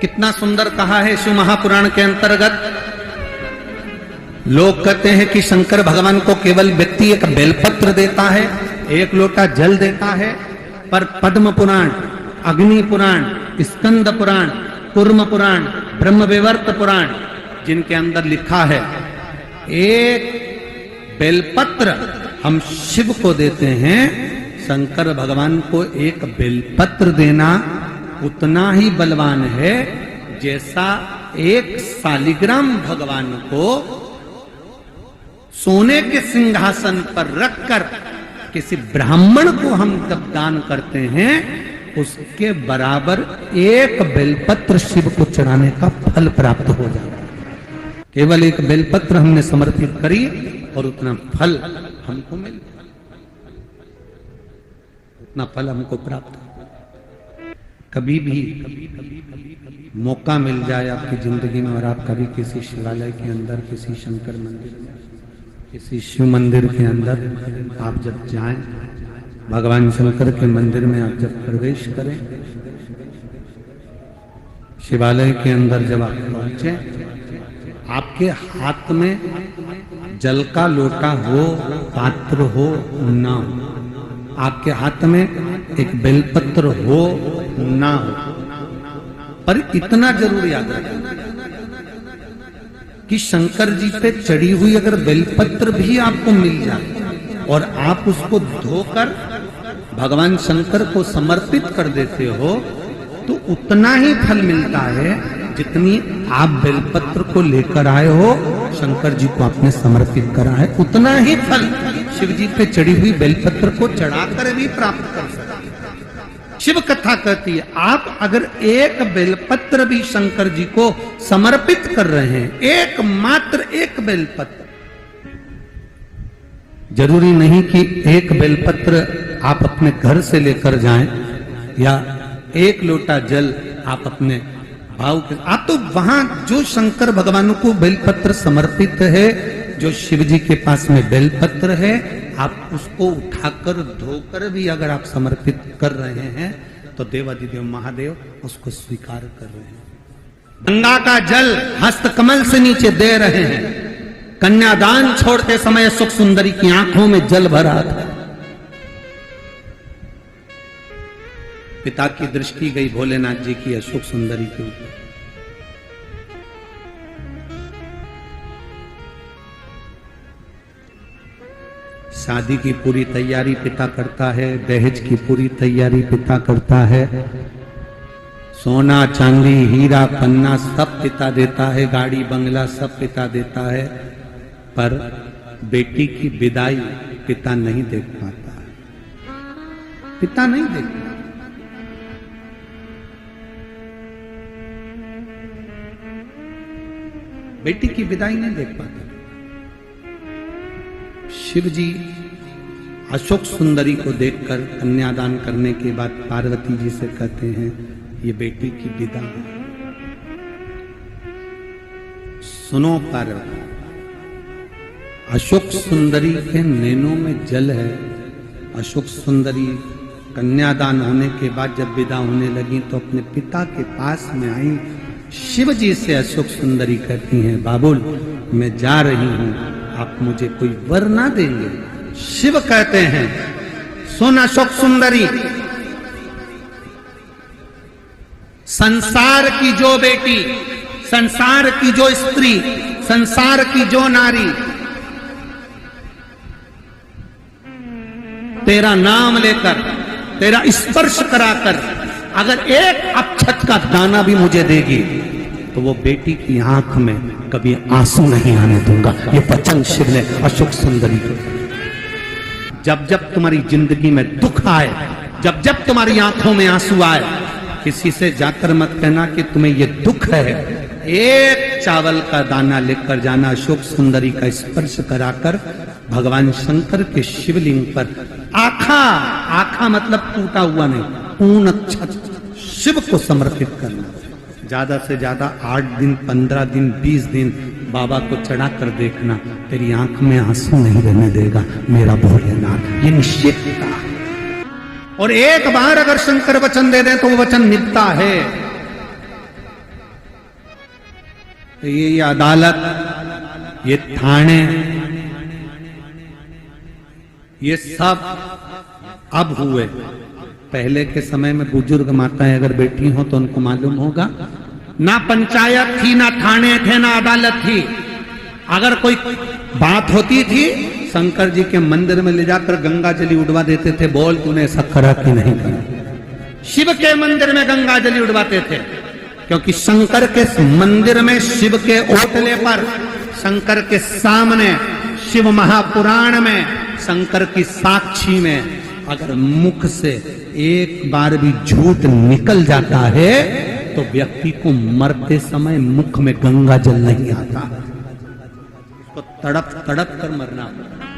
कितना सुंदर कहा है शिव महापुराण के अंतर्गत। लोग कहते हैं कि शंकर भगवान को केवल व्यक्ति एक बेलपत्र देता है, एक लोटा जल देता है, पर पद्म पुराण, अग्नि पुराण, स्कंद पुराण, कूर्म पुराण, ब्रह्मविवर्त पुराण, जिनके अंदर लिखा है एक बेलपत्र हम शिव को देते हैं, शंकर भगवान को एक बेलपत्र देना उतना ही बलवान है जैसा एक सालिग्राम भगवान को सोने के सिंहासन पर रखकर किसी ब्राह्मण को हम जब दान करते हैं उसके बराबर एक बेलपत्र शिव को चढ़ाने का फल प्राप्त हो जाता है। केवल एक बेलपत्र हमने समर्पित करी और उतना फल हमको मिल, उतना फल हमको प्राप्त हो। कभी भी मौका मिल जाए आपकी जिंदगी में और आप कभी किसी शिवालय के अंदर, किसी शंकर मंदिर में, किसी शिव मंदिर के अंदर आप जब जाएं, भगवान शंकर के मंदिर में आप जब प्रवेश करें, शिवालय के अंदर जब आप पहुंचे, आपके हाथ में जल का लोटा हो, पात्र हो ना हो, आपके हाथ में एक बेलपत्र हो ना हो, पर इतना जरूर याद रखें कि शंकर जी पे चढ़ी हुई अगर बेलपत्र भी आपको मिल जाए और आप उसको धोकर भगवान शंकर को समर्पित कर देते हो तो उतना ही फल मिलता है जितनी आप बेलपत्र को लेकर आए हो, शंकर जी को आपने समर्पित करा है, उतना ही फल शिव जी पे चढ़ी हुई बेलपत्र को चढ़ाकर भी प्राप्त कर सकते। शिव कथा कहती है आप अगर एक बेलपत्र भी शंकर जी को समर्पित कर रहे हैं, एकमात्र एक बेलपत्र, जरूरी नहीं कि एक बेलपत्र आप अपने घर से लेकर जाएं या एक लोटा जल आप अपने भाव के, आप तो वहां जो शंकर भगवान को बेलपत्र समर्पित है, जो शिव जी के पास में बेलपत्र है, आप उसको उठाकर धोकर भी अगर आप समर्पित कर रहे हैं तो देवाधिदेव महादेव उसको स्वीकार कर रहे हैं। गंगा का जल हस्त कमल से नीचे दे रहे हैं। कन्यादान छोड़ते समय सुख सुंदरी की आंखों में जल भरा था। पिता की दृष्टि गई भोलेनाथ जी की अशोक सुंदरी के ऊपर। शादी की पूरी तैयारी पिता करता है, दहेज की पूरी तैयारी पिता करता है, सोना चांदी हीरा पन्ना सब पिता देता है, गाड़ी बंगला सब पिता देता है, पर बेटी की विदाई पिता नहीं देख पाता है, पिता नहीं देख पाता। बेटी की विदाई नहीं देख पाता। शिव जी अशोक सुंदरी को देखकर कन्यादान करने के बाद पार्वती जी से कहते हैं ये बेटी की विदा है। सुनो पार्वती, अशोक सुंदरी के नैनों में जल है। अशोक सुंदरी कन्यादान होने के बाद जब विदा होने लगी तो अपने पिता के पास में आई। शिव जी से अशोक सुंदरी कहती हैं बाबुल मैं जा रही हूं, आप मुझे कोई वर ना देंगे? शिव कहते हैं सुन अशोक सुंदरी, संसार की जो बेटी, संसार की जो स्त्री, संसार की जो नारी तेरा नाम लेकर, तेरा स्पर्श कराकर अगर एक अक्षत का दाना भी मुझे देगी तो वो बेटी की आंख में कभी आंसू नहीं आने दूंगा। ये वचन शिव ने अशोक सुंदरी को। जब जब तुम्हारी जिंदगी में दुख आए, जब जब तुम्हारी आंखों में आंसू आए, किसी से जाकर मत कहना कि तुम्हें ये दुख है। एक चावल का दाना लेकर जाना, अशोक सुंदरी का स्पर्श कराकर भगवान शंकर के शिवलिंग पर आखा, आखा मतलब टूटा हुआ नहीं, पूर्ण अक्षत शिव को समर्पित करना। ज्यादा से ज्यादा 8 दिन, 15 दिन, 20 दिन बाबा को चढ़ा कर देखना, तेरी आंख में आंसू नहीं रहने देगा मेरा भोलेनाथ, ये निश्चित था। और एक बार अगर शंकर वचन दे दें तो वो वचन निभता है। ये अदालत, ये थाने, ये सब अब हुए। पहले के समय में बुजुर्ग माताएं अगर बैठी हो तो उनको मालूम होगा, ना पंचायत थी, ना थाने थे, ना अदालत थी। अगर कोई बात होती थी, शंकर जी के मंदिर में ले जाकर गंगा जली उड़वा देते थे, बोल तूने ऐसा करा कि नहीं करा। शिव के मंदिर में गंगा जली उड़वाते थे, क्योंकि शंकर के मंदिर में, शिव के ओटले पर, शंकर के सामने, शिव महापुराण में, शंकर की साक्षी में अगर मुख से एक बार भी झूठ निकल जाता है तो व्यक्ति को मरते समय मुख में गंगा जल नहीं आता, उसको तड़प तड़प कर मरना पड़ता।